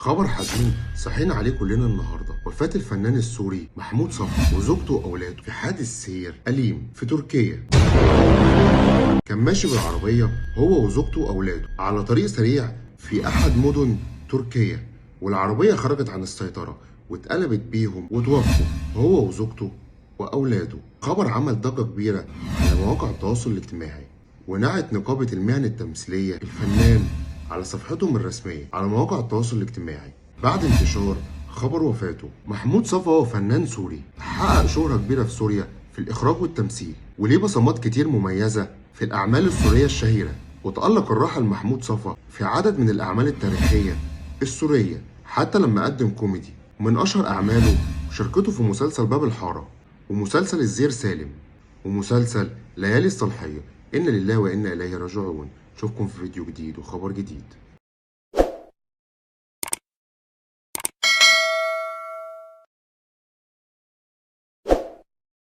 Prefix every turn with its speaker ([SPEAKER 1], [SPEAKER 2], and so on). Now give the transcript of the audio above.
[SPEAKER 1] خبر حزين صحينا عليه كلنا النهارده. وفاة الفنان السوري محمود صفا وزوجته وأولاده في حادث سير أليم في تركيا. كان ماشي بالعربية هو وزوجته وأولاده على طريق سريع في أحد مدن تركيا، والعربية خرجت عن السيطرة واتقلبت بيهم وتوفوا هو وزوجته وأولاده. خبر عمل ضجة كبيرة على مواقع التواصل الاجتماعي، ونعت نقابة المهن التمثيلية الفنان على صفحتهم الرسمية على مواقع التواصل الاجتماعي بعد انتشار خبر وفاته. محمود صفا هو فنان سوري حقق شهرة كبيرة في سوريا في الإخراج والتمثيل، وليه بصمات كتير مميزة في الأعمال السورية الشهيرة. وتألق الراحل محمود صفا في عدد من الأعمال التاريخية السورية حتى لما قدم كوميدي. ومن أشهر أعماله شاركته في مسلسل باب الحارة، ومسلسل الزير سالم، ومسلسل ليالي الصالحية. إن لله وإنا إليه راجعون. نشوفكم في فيديو جديد وخبر جديد.